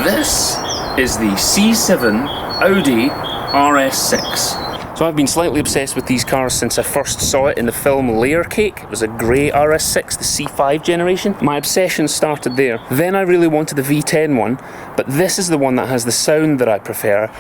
This is the C7 Audi RS6. So I've been slightly obsessed with these cars since I first saw it in the film Layer Cake. It was a grey RS6, the C5 generation. My obsession started there. Then I really wanted the V10 one, but this is the one that has the sound that I prefer.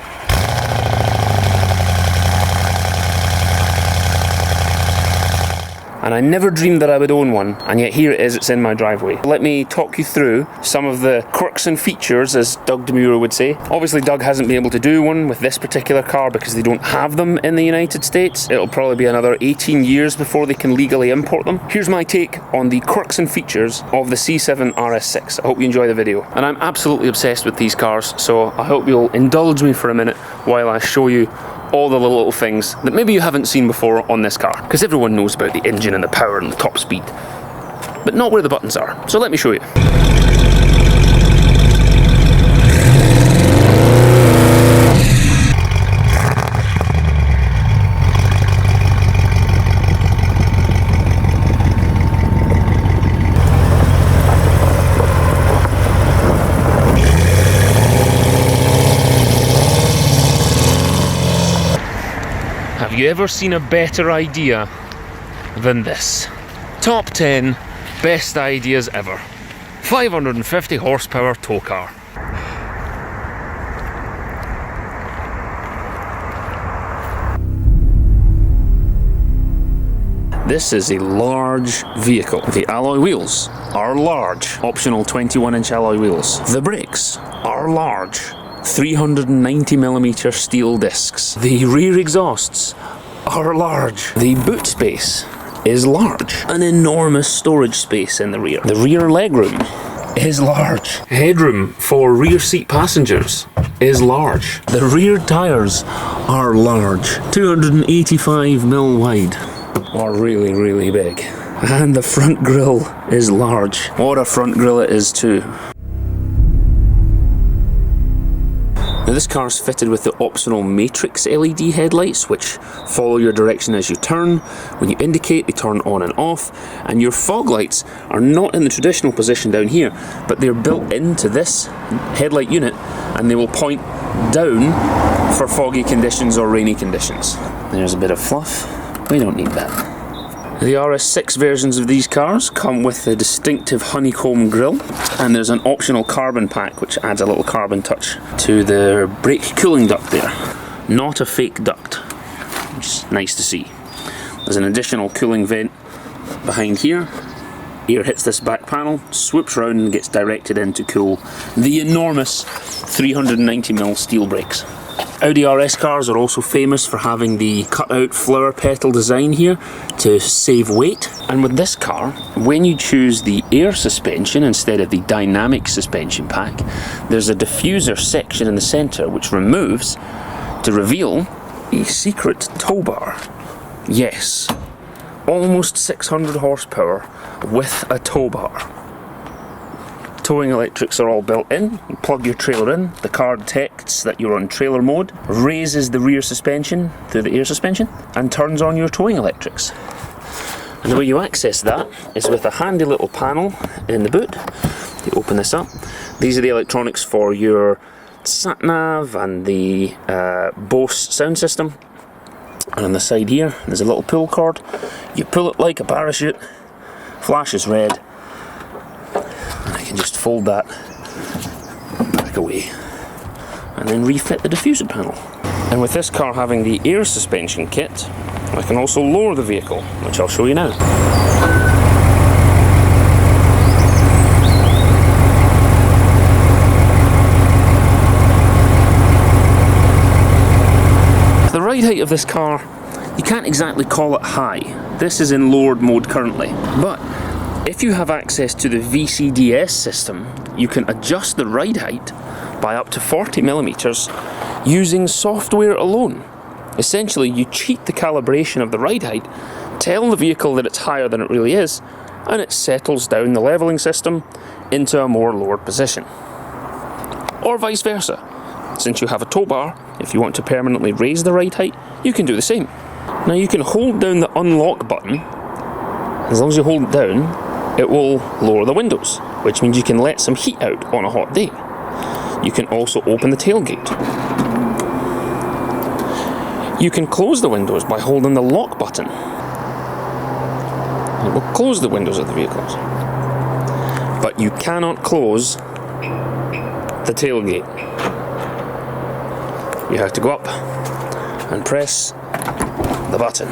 And I never dreamed that I would own one, and yet here it is, it's in my driveway. Let me talk you through some of the quirks and features, as Doug DeMuro would say. Obviously Doug hasn't been able to do one with this particular car because they don't have them in the United States. It'll probably be another 18 years before they can legally import them. Here's my take on the quirks and features of the C7 RS6. I hope you enjoy the video. And I'm absolutely obsessed with these cars, so I hope you'll indulge me for a minute while I show you all the little things that maybe you haven't seen before on this car, because everyone knows about the engine and the power and the top speed, but not where the buttons are. So let me show you. Have you ever seen a better idea than this? Top 10 best ideas ever. 550 horsepower tow car. This is a large vehicle. The alloy wheels are large, optional 21-inch alloy wheels. The brakes are large, 390mm steel discs. The rear exhausts are large. The boot space is large. An enormous storage space in the rear. The rear legroom is large. Headroom for rear seat passengers is large. The rear tyres are large. 285mm wide. Are really, really big. And the front grille is large. What a front grille it is too. Now this car is fitted with the optional matrix LED headlights, which follow your direction as you turn. When you indicate, they turn on and off, and your fog lights are not in the traditional position down here, but they're built into this headlight unit, and they will point down for foggy conditions or rainy conditions. There's a bit of fluff. We don't need that. The RS6 versions of these cars come with the distinctive honeycomb grille, and there's an optional carbon pack which adds a little carbon touch to the brake cooling duct there. Not a fake duct, which is nice to see. There's an additional cooling vent behind here. Air hits this back panel, swoops round and gets directed in to cool the enormous 390mm steel brakes. Audi RS cars are also famous for having the cut-out flower petal design here to save weight. And with this car, when you choose the air suspension instead of the dynamic suspension pack, there's a diffuser section in the centre which removes to reveal a secret tow bar. Yes, almost 600 horsepower with a tow bar. Towing electrics are all built in. You plug your trailer in, the car detects that you're on trailer mode, raises the rear suspension through the air suspension, and turns on your towing electrics. And the way you access that is with a handy little panel in the boot. You open this up. These are the electronics for your sat-nav and the Bose sound system. And on the side here, there's a little pull cord. You pull it like a parachute, flashes red, and I can just fold that back away and then refit the diffuser panel. And with this car having the air suspension kit, I can also lower the vehicle, which I'll show you now. The ride height of this car, you can't exactly call it high. This is in lowered mode currently, but if you have access to the VCDS system, you can adjust the ride height by up to 40mm using software alone. Essentially, you cheat the calibration of the ride height, tell the vehicle that it's higher than it really is, and it settles down the levelling system into a more lowered position. Or vice versa. Since you have a tow bar, if you want to permanently raise the ride height, you can do the same. Now you can hold down the unlock button. As long as you hold it down, it will lower the windows, which means you can let some heat out on a hot day. you can also open the tailgate. You can close the windows by holding the lock button. It will close the windows of the vehicles. But you cannot close the tailgate. You have to go up and press the button.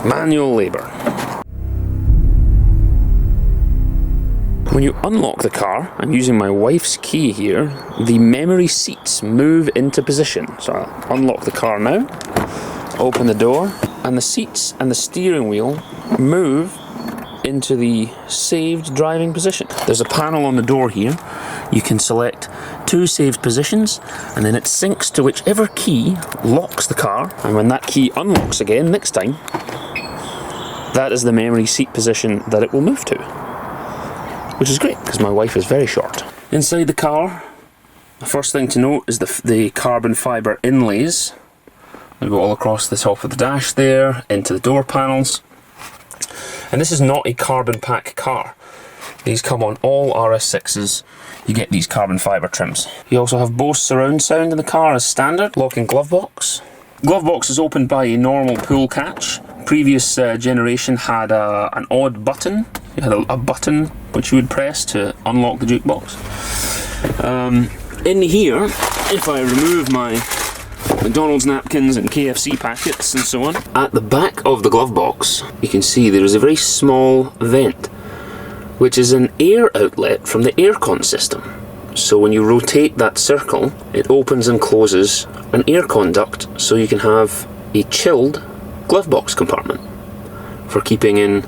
Manual labour. When you unlock the car, I'm using my wife's key here, the memory seats move into position. So I'll unlock the car now, open the door, and the seats and the steering wheel move into the saved driving position. There's a panel on the door here. You can select 2 saved positions, and then it syncs to whichever key locks the car, and when that key unlocks again next time, that is the memory seat position that it will move to. Which is great, because my wife is very short. Inside the car, the first thing to note is the carbon fibre inlays. They go all across the top of the dash there, into the door panels. And this is not a carbon pack car. These come on all RS6s. You get these carbon fibre trims. You also have Bose surround sound in the car as standard. Lock and glove box. Glove box is opened by a normal pull catch. Previous generation had an odd button. You had a button which you would press to unlock the jukebox. In here, if I remove my McDonald's napkins and KFC packets and so on, at the back of the glove box you can see there is a very small vent which is an air outlet from the aircon system. So when you rotate that circle, it opens and closes an aircon duct so you can have a chilled glove box compartment for keeping in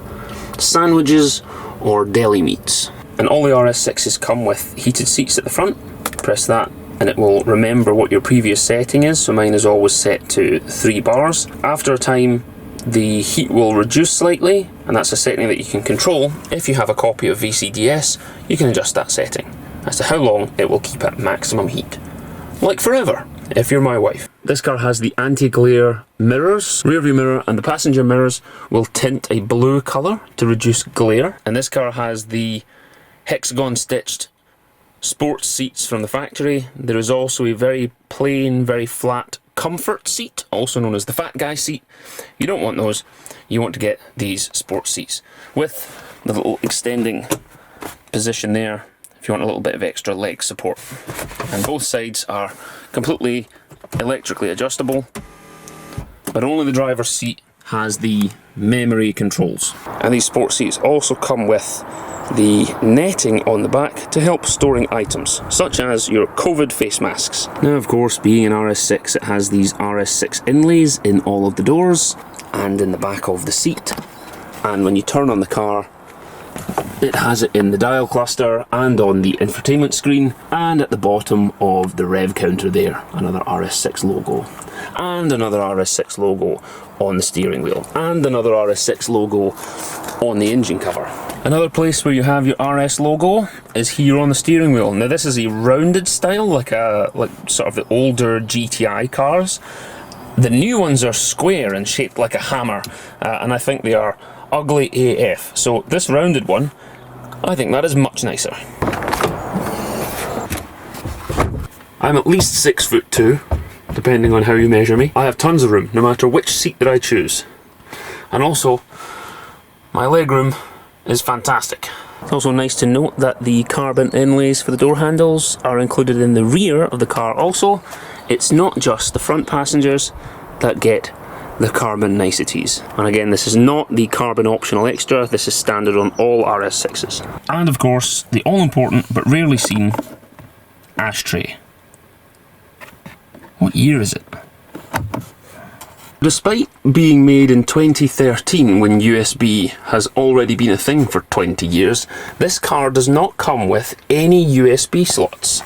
sandwiches or deli meats. And all the RS6s come with heated seats at the front. Press that and it will remember what your previous setting is, so mine is always set to 3 bars. After a time the heat will reduce slightly, and that's a setting that you can control. If you have a copy of VCDS, you can adjust that setting as to how long it will keep at maximum heat. Like forever, if you're my wife. This car has the anti-glare mirrors. Rear view mirror and the passenger mirrors will tint a blue colour to reduce glare. And this car has the hexagon stitched sports seats from the factory. There is also a very plain, very flat comfort seat, also known as the fat guy seat. You don't want those. You want to get these sports seats with the little extending position there if you want a little bit of extra leg support. And both sides are completely electrically adjustable, but only the driver's seat has the memory controls. And these sports seats also come with the netting on the back to help storing items, such as your COVID face masks. Now, of course, being an RS6, it has these RS6 inlays in all of the doors and in the back of the seat. And when you turn on the car, it has it in the dial cluster and on the infotainment screen, and at the bottom of the rev counter there, another RS6 logo, and another RS6 logo on the steering wheel, and another RS6 logo on the engine cover. Another place where you have your RS logo is here on the steering wheel. Now this is a rounded style, like sort of the older GTI cars. The new ones are square and shaped like a hammer, and I think they are ugly AF. So this rounded one, I think that is much nicer. I'm at least 6'2", depending on how you measure me. I have tons of room, no matter which seat that I choose. And also, my legroom is fantastic. It's also nice to note that the carbon inlays for the door handles are included in the rear of the car also. It's not just the front passengers that get the carbon niceties. And again, this is not the carbon optional extra, this is standard on all RS6s. And of course, the all-important but rarely seen ashtray. What year is it? Despite being made in 2013, when USB has already been a thing for 20 years, this car does not come with any USB slots.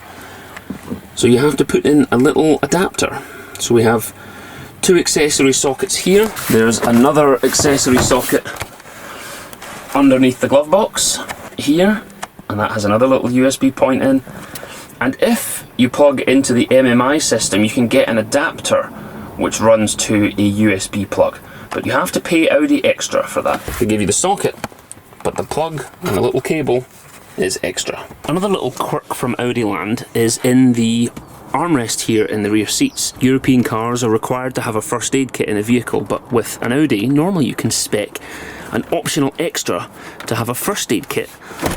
So you have to put in a little adapter. So we have 2 accessory sockets here. There's another accessory socket underneath the glove box here, and that has another little USB point in. And if you plug into the MMI system, you can get an adapter which runs to a USB plug, but you have to pay Audi extra for that. They give you the socket, but the plug and the little cable is extra. Another little quirk from Audi land is in the armrest here in the rear seats. European cars are required to have a first aid kit in a vehicle, but with an Audi, normally you can spec an optional extra to have a first aid kit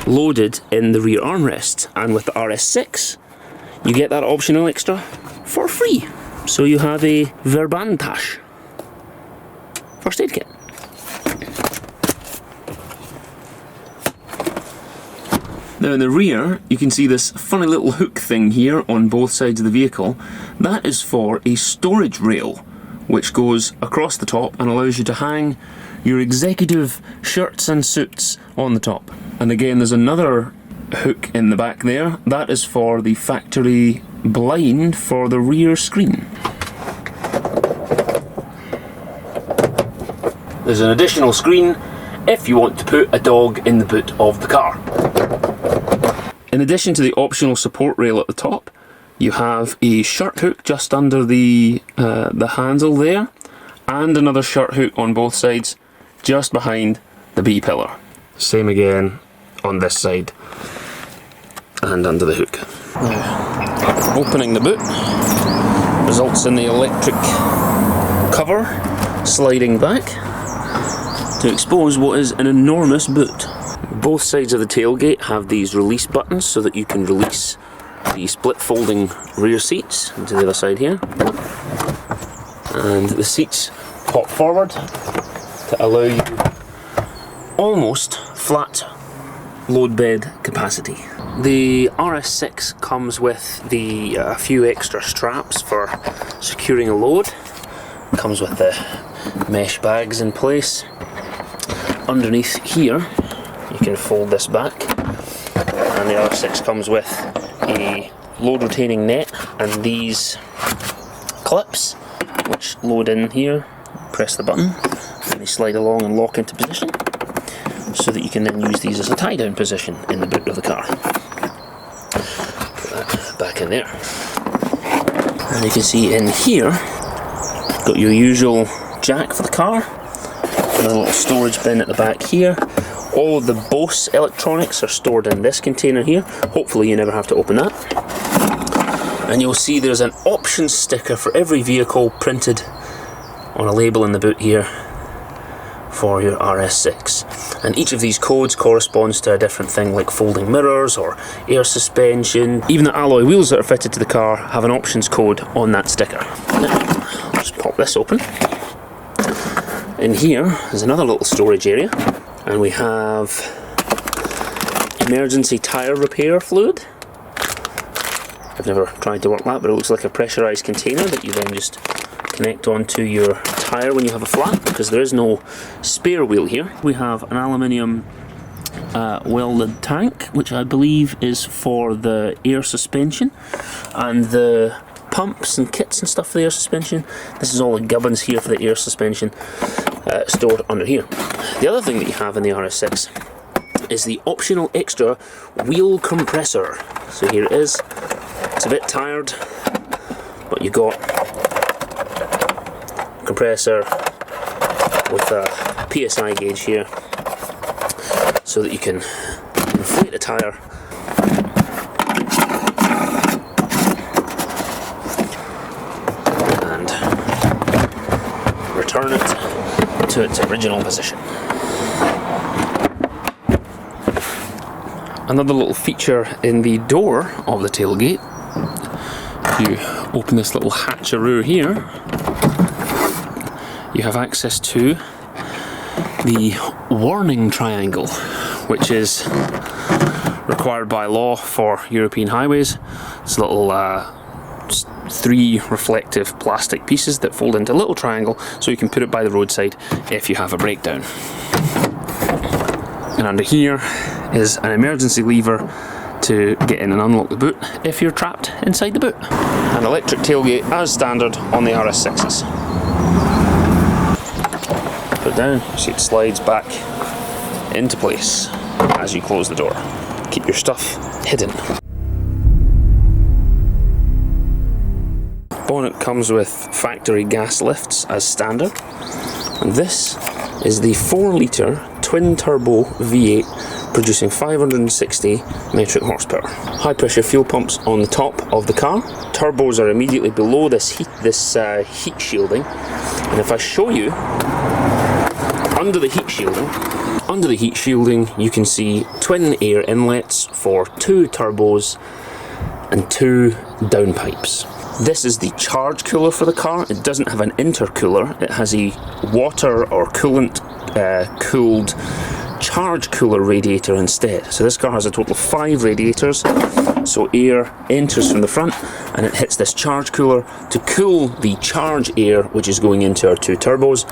loaded in the rear armrest, and with the RS6 you get that optional extra for free. So you have a Verbantage first aid kit. Now in the rear, you can see this funny little hook thing here on both sides of the vehicle. That is for a storage rail, which goes across the top and allows you to hang your executive shirts and suits on the top. And again, there's another hook in the back there. That is for the factory blind for the rear screen. There's an additional screen if you want to put a dog in the boot of the car. In addition to the optional support rail at the top, you have a shirt hook just under the handle there, and another shirt hook on both sides just behind the B pillar. Same again on this side and under the hook. Now, opening the boot results in the electric cover sliding back to expose what is an enormous boot. Both sides of the tailgate have these release buttons so that you can release the split folding rear seats into the other side here. And the seats pop forward to allow you almost flat load bed capacity. The RS6 comes with a few extra straps for securing a load. Comes with the mesh bags in place. Underneath here you can fold this back, and the RS6 comes with a load retaining net and these clips which load in here. Press the button and they slide along and lock into position, so that you can then use these as a tie down position in the boot of the car. Put that back in there, and you can see in here got your usual jack for the car, and a little storage bin at the back here. All of the Bose electronics are stored in this container here. Hopefully you never have to open that. And you'll see there's an options sticker for every vehicle printed on a label in the boot here for your RS6. And each of these codes corresponds to a different thing, like folding mirrors or air suspension. Even the alloy wheels that are fitted to the car have an options code on that sticker. Now, just pop this open. In here is another little storage area. And we have emergency tyre repair fluid. I've never tried to work that, but it looks like a pressurised container that you then just connect onto your tyre when you have a flat, because there is no spare wheel here. We have an aluminium welded tank, which I believe is for the air suspension, and the pumps and kits and stuff for the air suspension. This is all the gubbins here for the air suspension stored under here. The other thing that you have in the RS6 is the optional extra wheel compressor. So here it is. It's a bit tired, but you got a compressor with a PSI gauge here, so that you can inflate the tyre and return it to its original position. Another little feature in the door of the tailgate, if you open this little hatcheroo here, you have access to the warning triangle, which is required by law for European highways. It's a little just 3 reflective plastic pieces that fold into a little triangle, so you can put it by the roadside if you have a breakdown. And under here is an emergency lever to get in and unlock the boot if you're trapped inside the boot. An electric tailgate as standard on the RS6s. Put it down, see it slides back into place as you close the door. Keep your stuff hidden. Bonnet comes with factory gas lifts as standard, and this is the 4 litre twin turbo V8 producing 560 metric horsepower. High pressure fuel pumps on the top of the car. Turbos are immediately below this heat shielding. And if I show you under the heat shielding, you can see twin air inlets for 2 turbos and 2 downpipes. This is the charge cooler for the car. It doesn't have an intercooler. It has a water or coolant cooled charge cooler radiator instead. So this car has a total of 5 radiators. So air enters from the front and it hits this charge cooler to cool the charge air which is going into our 2 turbos,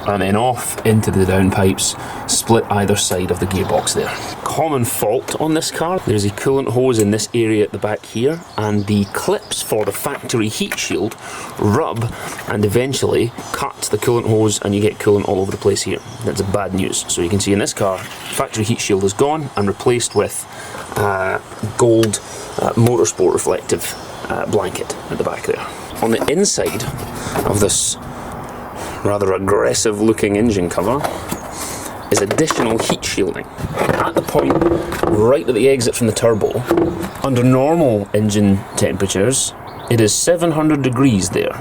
and then off into the downpipes, split either side of the gearbox there. Common fault on this car, there's a coolant hose in this area at the back here, and the clips for the factory heat shield rub and eventually cut the coolant hose, and you get coolant all over the place here. That's bad news. So you can see in this car, factory heat shield is gone and replaced with gold motorsport reflective blanket at the back there. On the inside of this rather aggressive looking engine cover is additional heat shielding. At the point right at the exit from the turbo, under normal engine temperatures, it is 700 degrees there,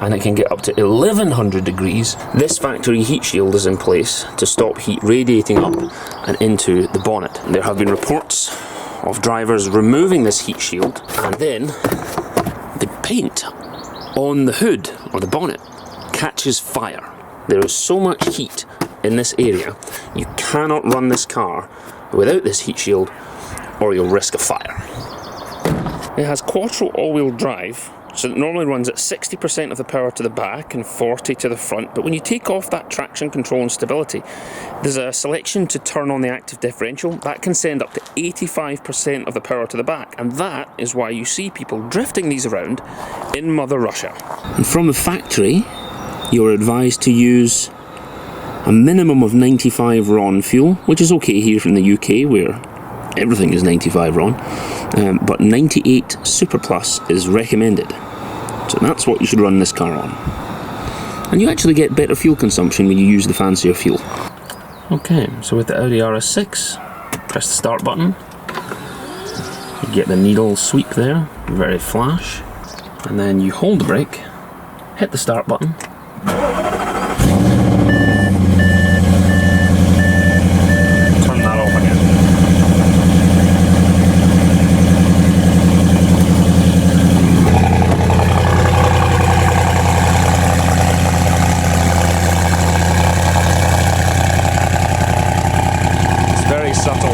and it can get up to 1100 degrees. This factory heat shield is in place to stop heat radiating up and into the bonnet. There have been reports of drivers removing this heat shield, and then the paint on the hood or the bonnet catches fire. There is so much heat in this area, you cannot run this car without this heat shield or you'll risk a fire. It has quattro all-wheel drive, so it normally runs at 60% of the power to the back and 40 to the front, but when you take off that traction control and stability, there's a selection to turn on the active differential. That can send up to 85% of the power to the back, and that is why you see people drifting these around in Mother Russia. And from the factory, you're advised to use a minimum of 95 RON fuel, which is okay here from the UK where everything is 95 RON, but 98 Super Plus is recommended. So that's what you should run this car on. And you actually get better fuel consumption when you use the fancier fuel. Okay, so with the Audi RS6, press the start button. You get the needle sweep there, very flash. And then you hold the brake, hit the start button. Turn that off again. It's very subtle.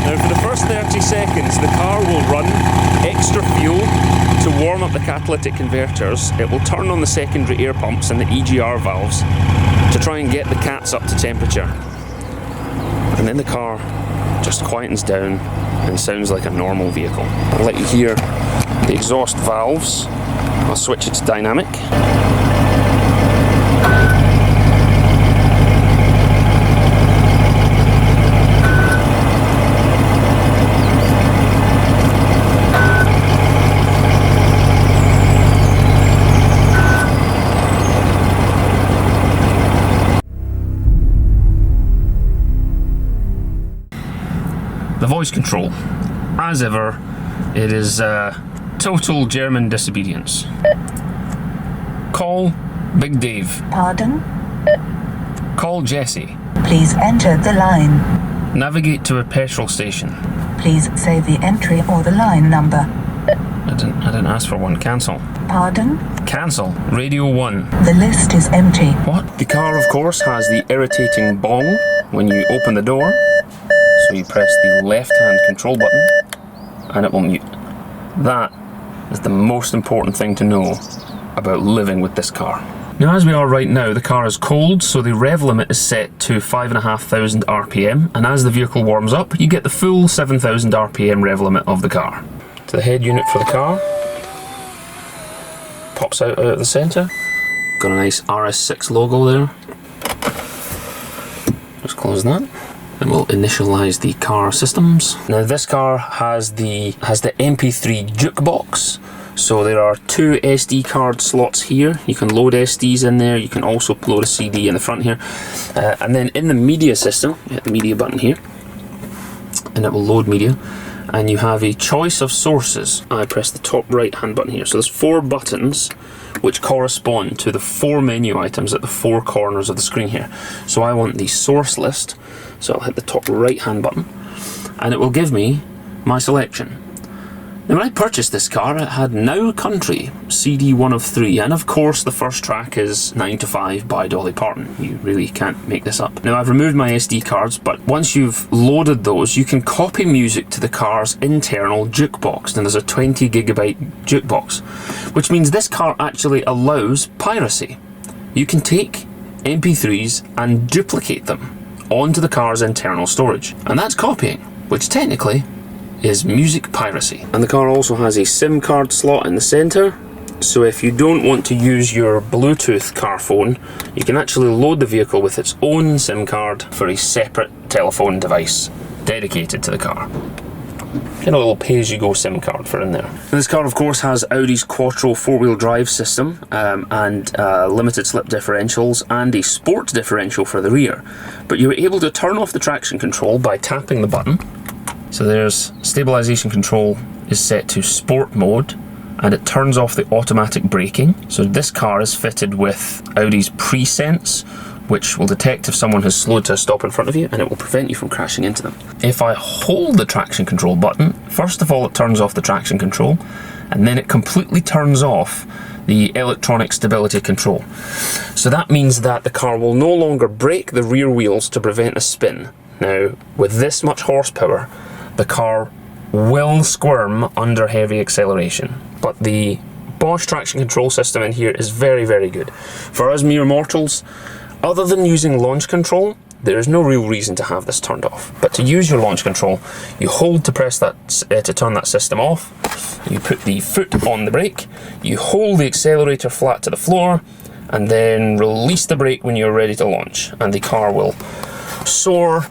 Now for the first 30 seconds the car will run extra fuel to warm up the catalytic converters. It will turn on the secondary air pumps and the EGR valves to try and get the cats up to temperature. And then the car just quietens down and sounds like a normal vehicle. I'll let you hear the exhaust valves. I'll switch it to dynamic. The voice control, as ever, it is total German disobedience. Call Big Dave. Pardon? Call Jesse. Please enter the line. Navigate to a petrol station. Please say the entry or the line number. I didn't ask for one. Cancel. Pardon? Cancel. Radio 1. The list is empty. What? The car, of course, has the irritating bong when you open the door. So you press the left-hand control button and it will mute. That is the most important thing to know about living with this car. Now, as we are right now, the car is cold, so the rev limit is set to 5,500 RPM, and as the vehicle warms up, you get the full 7,000 RPM rev limit of the car. To the head unit for the car. Pops out of the centre. Got a nice RS6 logo there. Just close that. And we'll initialize the car systems. Now this car has the MP3 jukebox, So there are 2 SD card slots here. You can load SDs in there. You can also load a CD in the front here. And then in the media system, you hit the media button here, and it will load media. And you have a choice of sources. I press the top right hand button here. So there's 4 buttons which correspond to the 4 menu items at the 4 corners of the screen here. So I want the source list. So I'll hit the top right hand button, and it will give me my selection. Now when I purchased this car, it had Now Country, CD 1 of 3, and of course the first track is 9 to 5 by Dolly Parton. You really can't make this up. Now I've removed my SD cards, but once you've loaded those, you can copy music to the car's internal jukebox, and there's a 20 gigabyte jukebox, which means this car actually allows piracy. You can take MP3s and duplicate them onto the car's internal storage, and that's copying, which technically is music piracy. And the car also has a SIM card slot in the centre, so if you don't want to use your Bluetooth car phone, you can actually load the vehicle with its own SIM card for a separate telephone device dedicated to the car. Get a little pay-as-you-go SIM card for in there. And this car of course has Audi's Quattro 4-wheel drive system, and limited slip differentials and a sport differential for the rear. But you're able to turn off the traction control by tapping the button. So there's stabilization control is set to sport mode, and it turns off the automatic braking. So this car is fitted with Audi's Pre-Sense, which will detect if someone has slowed to a stop in front of you, and it will prevent you from crashing into them. If I hold the traction control button, first of all it turns off the traction control, and then it completely turns off the electronic stability control. So that means that the car will no longer brake the rear wheels to prevent a spin. Now, with this much horsepower, the car will squirm under heavy acceleration, but the Bosch traction control system in here is very, very good. For us mere mortals, other than using launch control, there is no real reason to have this turned off. But to use your launch control, you hold to press that to turn that system off. You put the foot on the brake, you hold the accelerator flat to the floor, and then release the brake when you're ready to launch, and the car will soar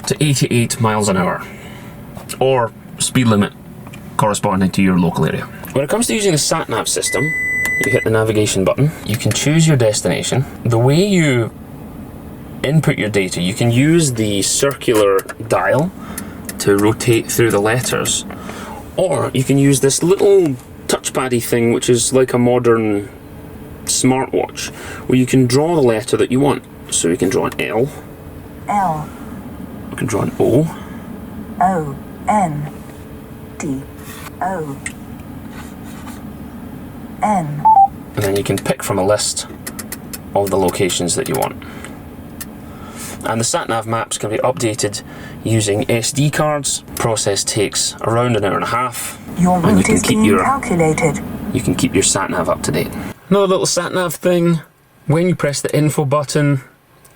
to 88 miles an hour. Or speed limit corresponding to your local area. When it comes to using the sat-nav system, you hit the navigation button, you can choose your destination. The way you input your data, you can use the circular dial to rotate through the letters, or you can use this little touchpaddy thing which is like a modern smartwatch, where you can draw the letter that you want. So you can draw an L. L. You can draw an O. O. N. D. O. N. And then you can pick from a list of the locations that you want. And the sat-nav maps can be updated using SD cards. Process takes around an hour and a half. Your route is being calculated. You can keep your sat-nav up to date. Another little sat-nav thing, when you press the info button,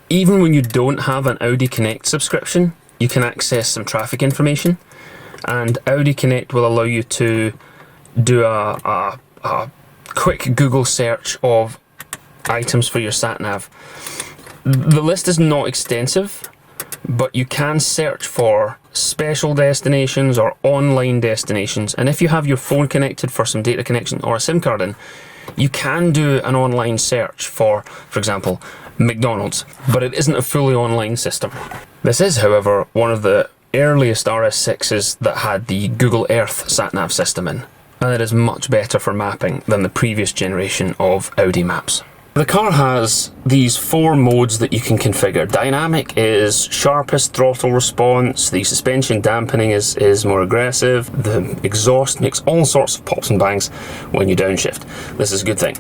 even when you don't have an Audi Connect subscription, you can access some traffic information. And Audi Connect will allow you to do a quick Google search of items for your sat-nav. The list is not extensive, but you can search for special destinations or online destinations, and if you have your phone connected for some data connection or a SIM card in, you can do an online search for example, McDonald's, but it isn't a fully online system. This is, however, one of the earliest RS6s that had the Google Earth sat-nav system in, and it is much better for mapping than the previous generation of Audi maps. The car has these 4 modes that you can configure. Dynamic is sharpest throttle response, the suspension dampening is more aggressive, the exhaust makes all sorts of pops and bangs when you downshift. This is a good thing.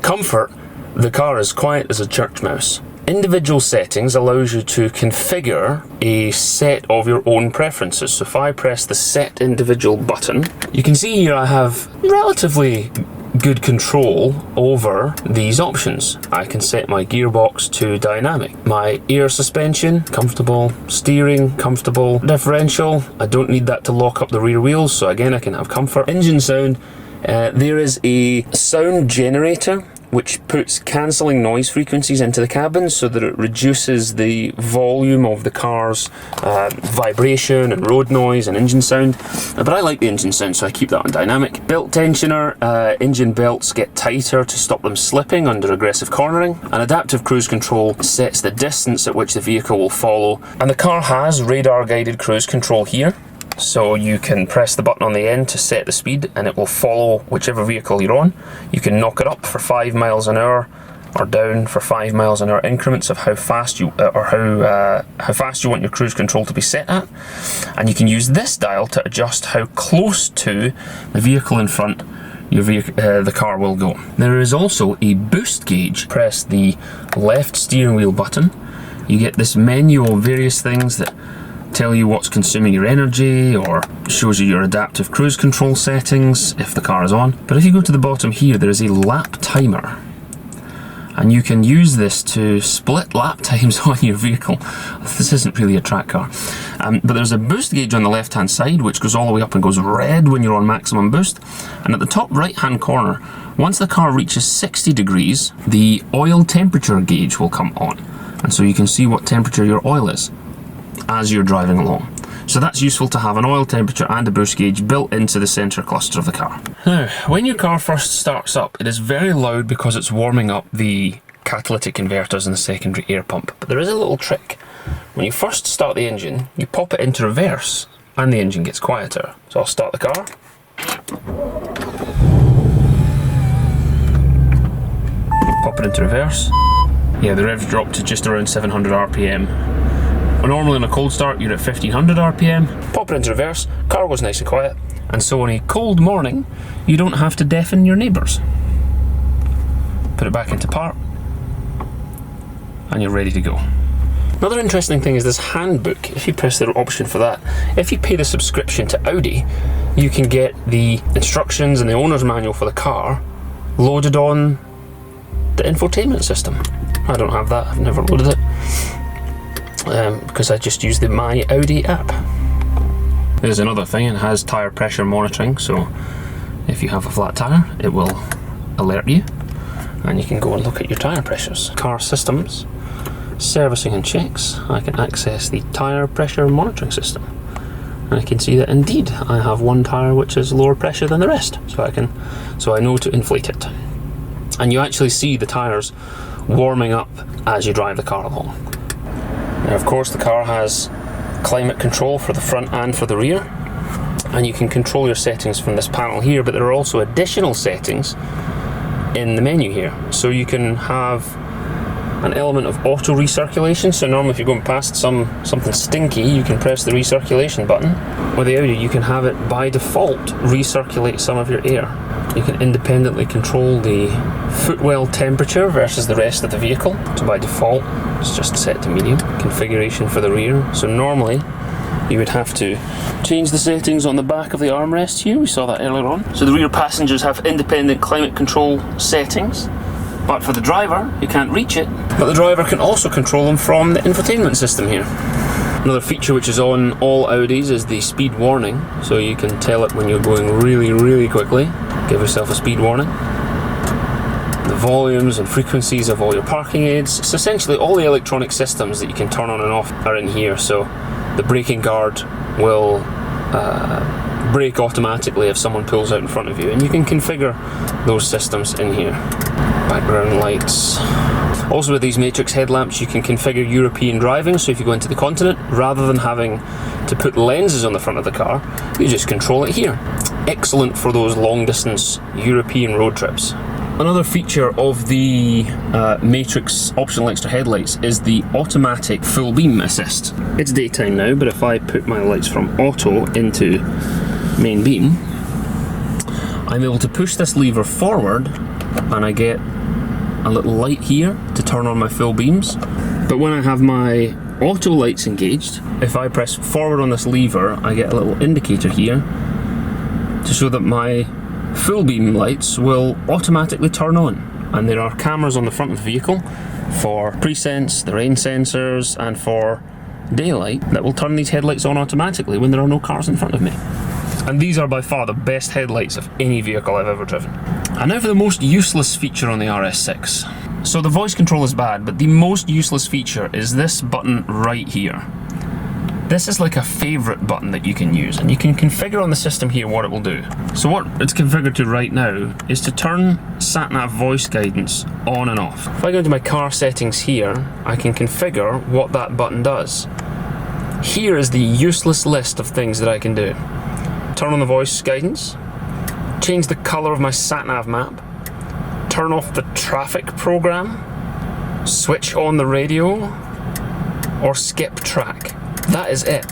Comfort, the car is quiet as a church mouse. Individual settings allows you to configure a set of your own preferences. So if I press the set individual button, you can see here I have relatively good control over these options. I can set my gearbox to dynamic, my air suspension, comfortable, steering, comfortable, differential, I don't need that to lock up the rear wheels, so again I can have comfort. Engine sound, there is a sound generator which puts cancelling noise frequencies into the cabin so that it reduces the volume of the car's vibration and road noise and engine sound. But I like the engine sound, so I keep that on dynamic. Belt tensioner, engine belts get tighter to stop them slipping under aggressive cornering. And adaptive cruise control sets the distance at which the vehicle will follow. And the car has radar guided cruise control here. So you can press the button on the end to set the speed and it will follow whichever vehicle you're on. You can knock it up for 5 miles an hour or down for 5 miles an hour increments of how fast you how fast you want your cruise control to be set at. And you can use this dial to adjust how close to the vehicle in front the car will go. There is also a boost gauge. Press the left steering wheel button. You get this menu of various things that tell you what's consuming your energy, or shows you your adaptive cruise control settings if the car is on. But if you go to the bottom here, there is a lap timer, and you can use this to split lap times on your vehicle. This isn't really a track car. But there's a boost gauge on the left hand side which goes all the way up and goes red when you're on maximum boost. And at the top right hand corner, once the car reaches 60 degrees, the oil temperature gauge will come on, and so you can see what temperature your oil is as you're driving along. So that's useful to have an oil temperature and a boost gauge built into the centre cluster of the car. Now, when your car first starts up, it is very loud because it's warming up the catalytic converters and the secondary air pump. But there is a little trick. When you first start the engine, you pop it into reverse and the engine gets quieter. So I'll start the car. Pop it into reverse. Yeah, the revs drop to just around 700 RPM. Normally on a cold start you're at 1500 RPM. Pop it into reverse, car goes nice and quiet, and so on a cold morning you don't have to deafen your neighbours. Put it back into park and you're ready to go. Another interesting thing is this handbook. If you press the option for that, if you pay the subscription to Audi, you can get the instructions and the owner's manual for the car loaded on the infotainment system. I don't have that, I've never loaded it. Because I just use the My Audi app. There's another thing, it has tyre pressure monitoring, so if you have a flat tyre it will alert you and you can go and look at your tyre pressures. Car systems, servicing and checks. I can access the tyre pressure monitoring system and I can see that indeed I have one tyre which is lower pressure than the rest, so I know to inflate it. And you actually see the tyres warming up as you drive the car along. Now, of course, the car has climate control for the front and for the rear, and you can control your settings from this panel here, but there are also additional settings in the menu here. So you can have an element of auto recirculation. So normally if you're going past something stinky, you can press the recirculation button. With the Audi, you can have it by default recirculate some of your air. You can independently control the footwell temperature versus the rest of the vehicle. So by default, it's just set to medium. Configuration for the rear. So normally, you would have to change the settings on the back of the armrest here. We saw that earlier on. So the rear passengers have independent climate control settings. But for the driver, you can't reach it. But the driver can also control them from the infotainment system here. Another feature which is on all Audis is the speed warning. So you can tell it when you're going really, really quickly. Give yourself a speed warning. The volumes and frequencies of all your parking aids. So essentially all the electronic systems that you can turn on and off are in here. So the braking guard will brake automatically if someone pulls out in front of you. And you can configure those systems in here. Background lights. Also with these matrix headlamps you can configure European driving, so if you go into the continent, rather than having to put lenses on the front of the car, you just control it here. Excellent for those long distance European road trips. Another feature of the matrix optional extra headlights is the automatic full beam assist. It's daytime now, but if I put my lights from auto into main beam, I'm able to push this lever forward and I get a little light here to turn on my full beams. But when I have my auto lights engaged, if I press forward on this lever, I get a little indicator here to show that my full beam lights will automatically turn on. And there are cameras on the front of the vehicle for presense, the rain sensors, and for daylight that will turn these headlights on automatically when there are no cars in front of me. And these are by far the best headlights of any vehicle I've ever driven. And now for the most useless feature on the RS6. So the voice control is bad, but the most useless feature is this button right here. This is like a favourite button that you can use, and you can configure on the system here what it will do. So what it's configured to right now is to turn sat-nav voice guidance on and off. If I go into my car settings here, I can configure what that button does. Here is the useless list of things that I can do. Turn on the voice guidance, change the colour of my sat-nav map, turn off the traffic program, switch on the radio, or skip track. That is it.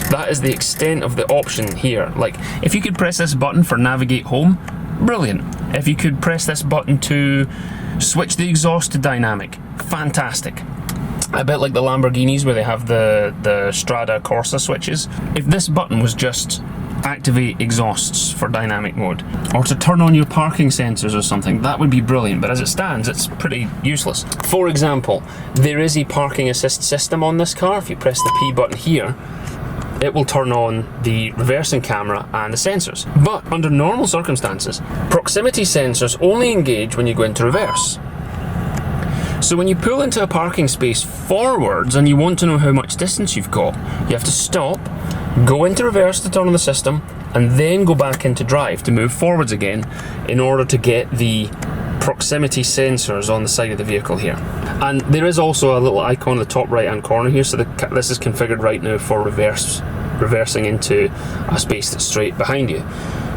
That is the extent of the option here. Like, if you could press this button for navigate home, brilliant. If you could press this button to switch the exhaust to dynamic, fantastic. I bet like the Lamborghinis where they have the Strada Corsa switches, if this button was just activate exhausts for dynamic mode, or to turn on your parking sensors or something, that would be brilliant, but as it stands it's pretty useless. For example, there is a parking assist system on this car. If you press the P button here, it will turn on the reversing camera and the sensors. But under normal circumstances, proximity sensors only engage when you go into reverse. So when you pull into a parking space forwards and you want to know how much distance you've got, you have to stop, go into reverse to turn on the system, and then go back into drive to move forwards again in order to get the proximity sensors on the side of the vehicle here. And there is also a little icon in the top right hand corner here, so this is configured right now for reversing into a space that's straight behind you.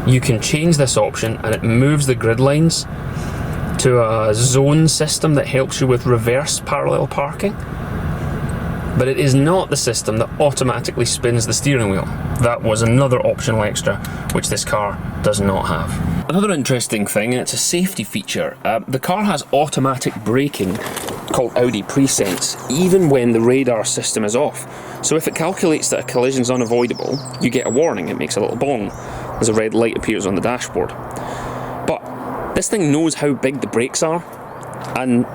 You can change this option and it moves the grid lines to a zone system that helps you with reverse parallel parking. But it is not the system that automatically spins the steering wheel. That was another optional extra which this car does not have. Another interesting thing, and it's a safety feature, the car has automatic braking called Audi Presense even when the radar system is off. So if it calculates that a collision is unavoidable, you get a warning. It makes a little bong as a red light appears on the dashboard. But this thing knows how big the brakes are, and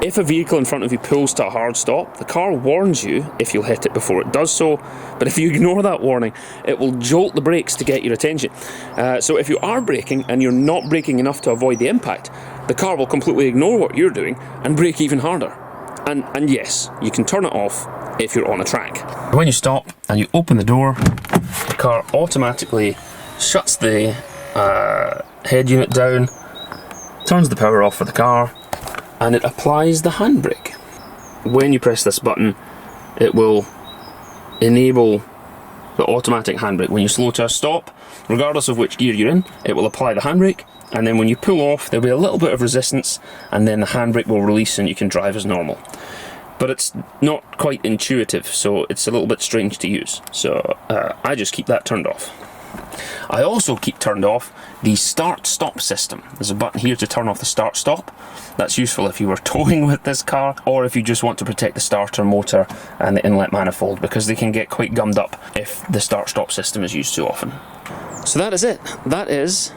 if a vehicle in front of you pulls to a hard stop, the car warns you if you'll hit it before it does so, but if you ignore that warning, it will jolt the brakes to get your attention. So if you are braking and you're not braking enough to avoid the impact, the car will completely ignore what you're doing and brake even harder. And yes, you can turn it off if you're on a track. When you stop and you open the door, the car automatically shuts the head unit down, turns the power off for the car, and it applies the handbrake. When you press this button, it will enable the automatic handbrake. When you slow to a stop, regardless of which gear you're in, it will apply the handbrake, and then when you pull off, there'll be a little bit of resistance, and then the handbrake will release and you can drive as normal. But it's not quite intuitive, so it's a little bit strange to use. So I just keep that turned off. I also keep turned off the start-stop system. There's a button here to turn off the start-stop. That's useful if you were towing with this car, or if you just want to protect the starter motor and the inlet manifold, because they can get quite gummed up if the start-stop system is used too often. So that is it. That is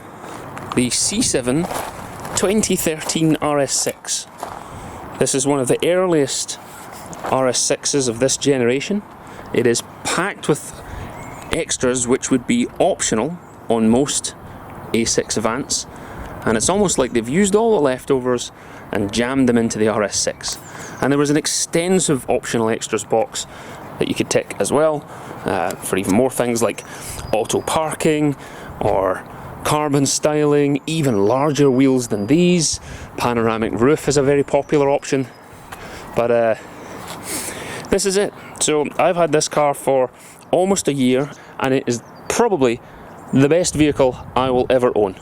the C7 2013 RS6. This is one of the earliest RS6s of this generation. It is packed with extras which would be optional on most A6 Avants, and it's almost like they've used all the leftovers and jammed them into the RS6. And there was an extensive optional extras box that you could tick as well for even more things like auto parking or carbon styling, even larger wheels than these. Panoramic roof is a very popular option, but this is it. So I've had this car for almost a year, and it is probably the best vehicle I will ever own.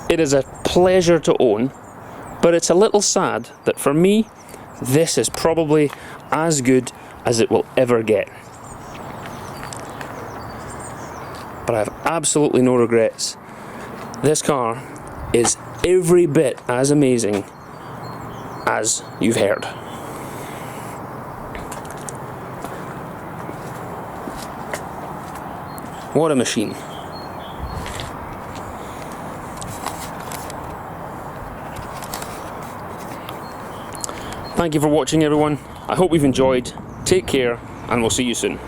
It is a pleasure to own, but it's a little sad that for me, this is probably as good as it will ever get. But I have absolutely no regrets. This car is every bit as amazing as you've heard. What a machine. Thank you for watching, everyone. I hope you've enjoyed. Take care, and we'll see you soon.